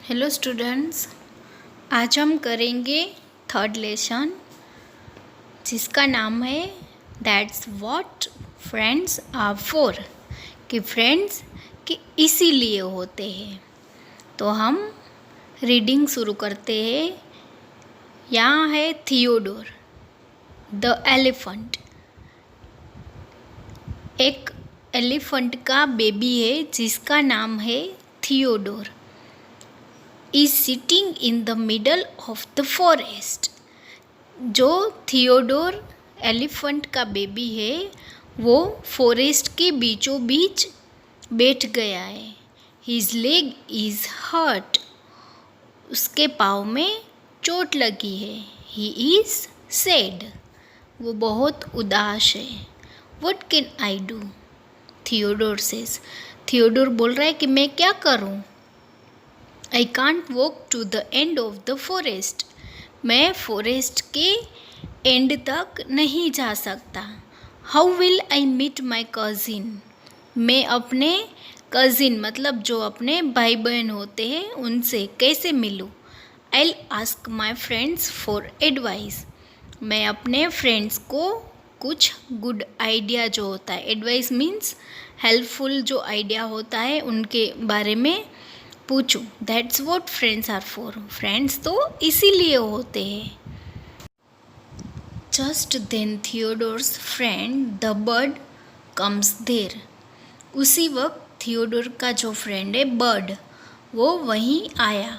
Hello students, आज हम करेंगे थर्ड लेसन जिसका नाम है that's what friends are for. कि फ्रेंड्स कि इसीलिए होते हैं। तो हम रीडिंग शुरू करते हैं। यहाँ है थियोडोर द एलिफेंट। एक एलिफेंट का बेबी है जिसका नाम है Theodore. is sitting in the middle of the forest। जो थियोडोर एलिफेंट का बेबी है वो फॉरेस्ट के बीचों बीच बैठ गया है। His leg is hurt। उसके पाँव में चोट लगी है। He is sad। वो बहुत उदास है। What can I do? Theodore says। Theodore बोल रहा है कि मैं क्या करूं? I can't walk to the end of the forest। मैं फॉरेस्ट के एंड तक नहीं जा सकता। How will I meet my cousin? मैं अपने कज़िन मतलब जो अपने भाई बहन होते हैं उनसे कैसे मिलूँ? I'll ask my friends for advice। मैं अपने फ्रेंड्स को कुछ गुड आइडिया जो होता है, एडवाइस मीन्स हेल्पफुल जो आइडिया होता है उनके बारे में पूछूं। That's what friends are for. Friends तो इसीलिए होते हैं। Just then Theodore's friend the bird comes there. उसी वक्त थियोडोर का जो फ्रेंड है बर्ड वो वहीं आया।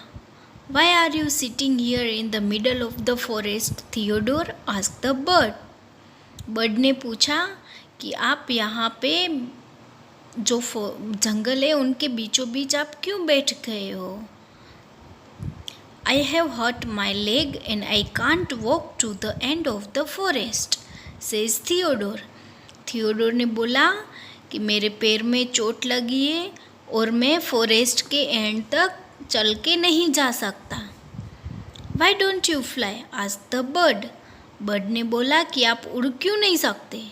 Why are you sitting here in the middle of the forest Theodore asked the bird. Bird ने पूछा कि आप यहाँ पे जो जंगल है उनके बीचों बीच आप क्यों बैठ गए हो? I have hurt my leg and I can't walk to the end of the forest, says Theodore। Theodore ने बोला कि मेरे पैर में चोट लगी है और मैं फॉरेस्ट के एंड तक चल के नहीं जा सकता। Why don't you fly? asked the bird। Bird ने बोला कि आप उड़ क्यों नहीं सकते?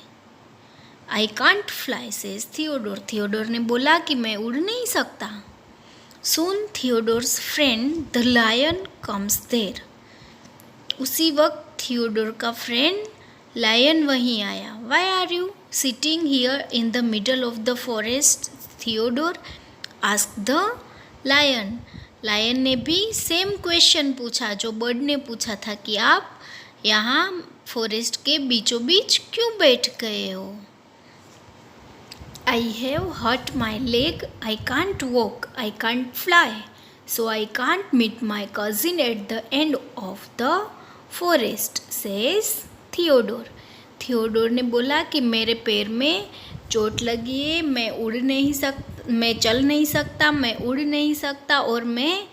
I can't fly, says Theodore। Theodore ने बोला कि मैं उड़ नहीं सकता। Soon Theodore's friend the lion comes there। उसी वक्त थियोडोर का फ्रेंड लायन वहीं आया। Why are you sitting here in the middle of the forest? Theodore asked the lion। Lion ने भी सेम क्वेश्चन पूछा जो बर्ड ने पूछा था कि आप यहाँ फॉरेस्ट के बीचों बीच क्यों बैठ गए हो? I have hurt my leg, I can't walk, I can't fly, so I can't meet my cousin at the end of the forest, says Theodore। Theodore ने बोला कि मेरे पैर में चोट लगी है, मैं चल नहीं सकता, मैं उड़ नहीं सकता और मैं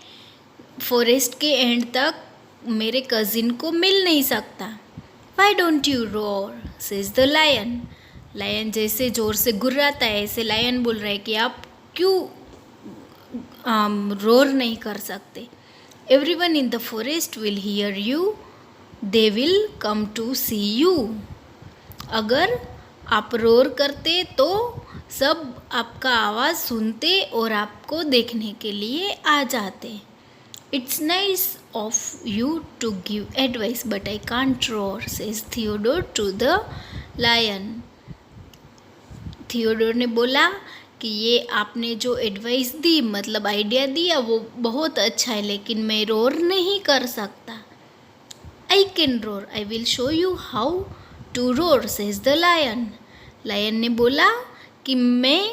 फॉरेस्ट के एंड तक मेरे कज़िन को मिल नहीं सकता। Why don't you roar? says the lion। Lion जैसे ज़ोर से गुर्राता है ऐसे लायन बोल रहा है कि आप क्यों रोर नहीं कर सकते? Everyone in the forest will hear you, they will come to see you. अगर आप रोर करते तो सब आपका आवाज़ सुनते और आपको देखने के लिए आ जाते। It's nice of you to give advice but I can't roar, says Theodore to the lion. Theodore ने बोला कि ये आपने जो एडवाइस दी मतलब आइडिया दिया वो बहुत अच्छा है लेकिन मैं रोर नहीं कर सकता। I can roar, I will show you how to roar, says the lion. Lion ने बोला कि मैं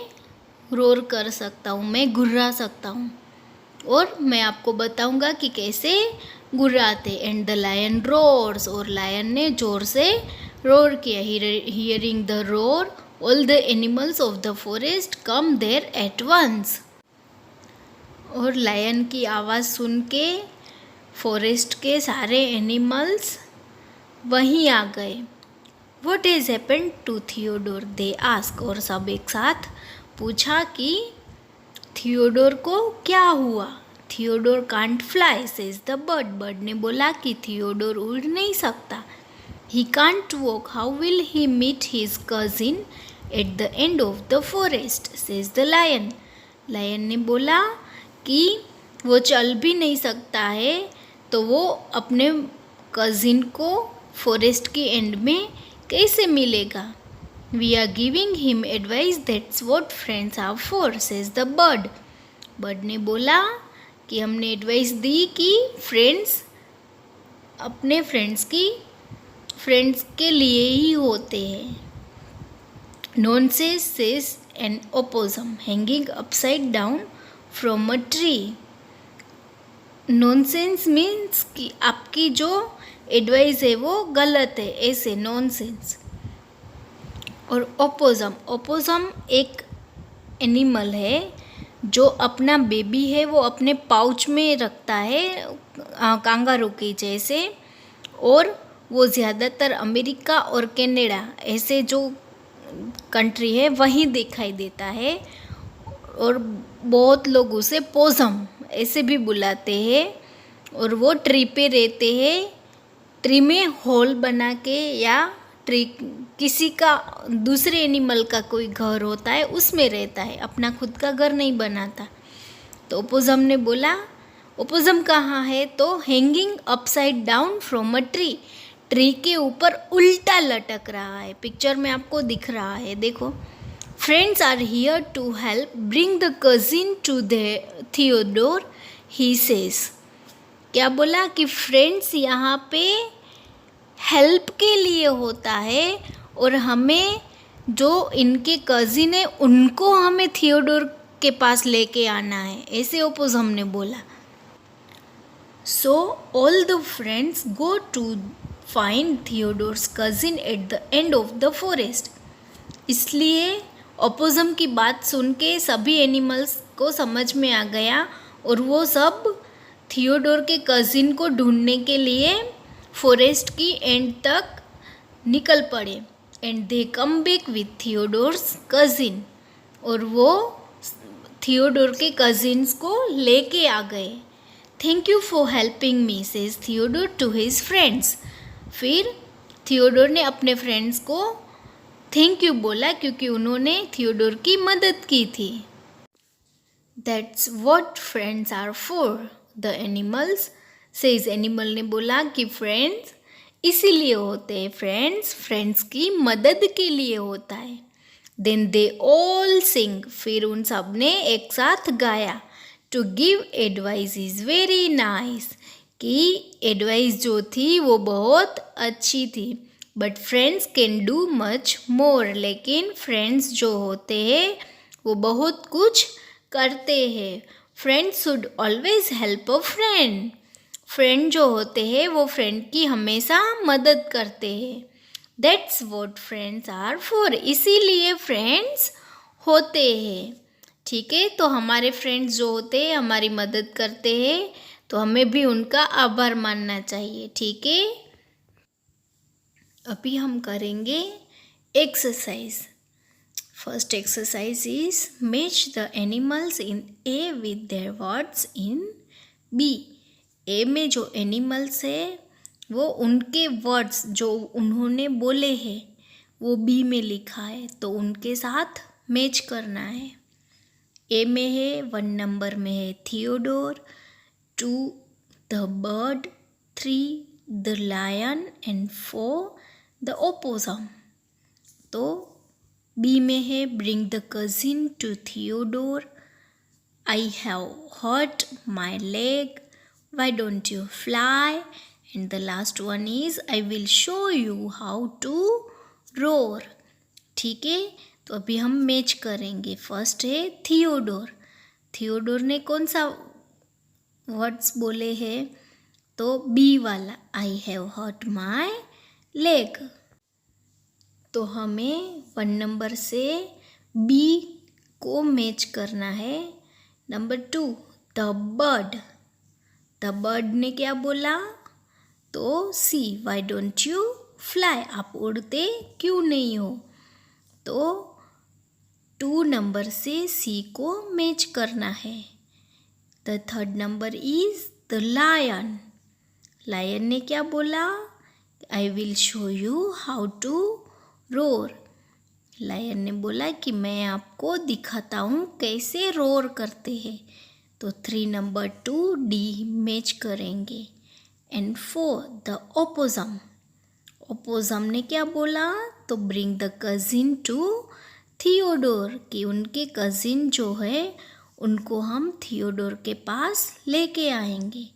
रोर कर सकता हूँ, मैं गुर्रा सकता हूँ और मैं आपको बताऊँगा कि कैसे गुर्राते। एंड द लायन रोर्स, और लायन ने ज़ोर से रोर किया। Hearing the roar all the animals of the forest come there at once। और लायन की आवाज़ सुन के फॉरेस्ट के सारे एनिमल्स वहीं आ गए। What has happened to Theodore? they ask। और सब एक साथ पूछा कि थियोडोर को क्या हुआ? Theodore can't fly, says the bird। Bird ने बोला कि थियोडोर उड़ नहीं सकता। He can't walk, how will he meet his cousin at the end of the forest, says the lion। Lion ने बोला कि वो चल भी नहीं सकता है, तो वो अपने कज़िन को फॉरेस्ट के एंड में कैसे मिलेगा? We are giving him advice, that's what friends are for, says the bird. Bird ने बोला कि हमने एडवाइस दी कि फ्रेंड्स अपने फ्रेंड्स के लिए ही होते हैं। Nonsense says an opossum hanging upside down from a tree. Nonsense means कि आपकी जो एडवाइस है वो गलत है, ऐसे नॉनसेंस। और ओपोसम एक एनिमल है जो अपना बेबी है वो अपने पाउच में रखता है, कांगारू के जैसे। और वो ज़्यादातर अमेरिका और कनाडा ऐसे जो कंट्री है वहीं दिखाई देता है। और बहुत लोग उसे पोसम ऐसे भी बुलाते हैं। और वो ट्री पे रहते हैं, ट्री में होल बना के, या ट्री किसी का दूसरे एनिमल का कोई घर होता है उसमें रहता है, अपना खुद का घर नहीं बनाता। तो ओपोसम ने बोला, ओपोसम कहाँ है? तो hanging upside down from a tree, tree के ऊपर उल्टा लटक रहा है। पिक्चर में आपको दिख रहा है, देखो। Friends are here to help, bring the cousin to the Theodore, he says. क्या बोला कि फ्रेंड्स यहाँ पे हेल्प के लिए होता है, और हमें जो इनके कजिन है उनको हमें थियोडोर के पास लेके आना है, ऐसे ओपोसम ने बोला। So all the friends go to find Theodore's cousin at the end of the forest. इसलिए ओपोसम की बात सुन के सभी एनिमल्स को समझ में आ गया, और वो सब थियोडोर के कजिन को ढूंढने के लिए फॉरेस्ट की एंड तक निकल पड़े। And they come back with Theodore's cousin, और वो थियोडोर के कजिन्स को लेके आ गए। Thank you for helping me, says Theodore to his friends. फिर थियोडोर ने अपने फ्रेंड्स को थैंक यू बोला क्योंकि उन्होंने थियोडोर की मदद की थी। That's what friends are for, the animals says. Animal ने बोला कि फ्रेंड्स इसीलिए होते हैं, फ्रेंड्स की मदद के लिए होता है। देन दे ऑल सिंग, फिर उन सब ने एक साथ गाया। To give advice is very nice, कि एडवाइस जो थी वो बहुत अच्छी थी। But friends can do much more, लेकिन फ्रेंड्स जो होते हैं वो बहुत कुछ करते हैं। Friends should always help a friend, friend जो होते हैं वो फ्रेंड की हमेशा मदद करते हैं। That's what friends are for, इसीलिए फ्रेंड्स होते हैं। ठीक है, तो हमारे फ्रेंड्स जो होते हैं हमारी मदद करते हैं, तो हमें भी उनका आभार मानना चाहिए। ठीक है, अभी हम करेंगे exercise. First exercise is match the animals in A with their words in B. A में जो एनिमल्स है वो उनके वर्ड्स जो उन्होंने बोले हैं वो बी में लिखा है, तो उनके साथ मैच करना है। ए में है 1 नंबर में है Theodore, 2 the bird, 3 the lion and 4 the opossum. तो बी में है bring the cousin to Theodore, I have hurt my leg, why don't you fly, and the last one is I will show you how to roar। ठीक है, तो अभी हम match करेंगे। First है थियोडोर। थियोडोर ने कौन सा वर्ड्स बोले हैं? तो बी वाला, I have hurt my leg. तो हमें 1 नंबर से बी को मैच करना है। Number 2 the bird, the bird ने क्या बोला? तो सी, वाई डोंट यू फ्लाई, आप उड़ते क्यों नहीं हो? तो 2 नंबर से सी को मैच करना है। The 3rd number is the lion. Lion ने क्या बोला? I will show you how to roar. Lion ने बोला कि मैं आपको दिखाता हूँ कैसे रोर करते हैं। तो 3 नंबर 2 डी मैच करेंगे। And 4 the opossum. ओपोजम ने क्या बोला? तो bring the cousin to Theodore, कि उनके कजिन जो है उनको हम थियोडोर के पास लेके आएंगे।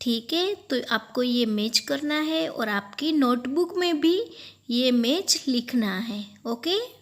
ठीक है, तो आपको ये मैच करना है और आपकी नोटबुक में भी ये मैच लिखना है। ओके।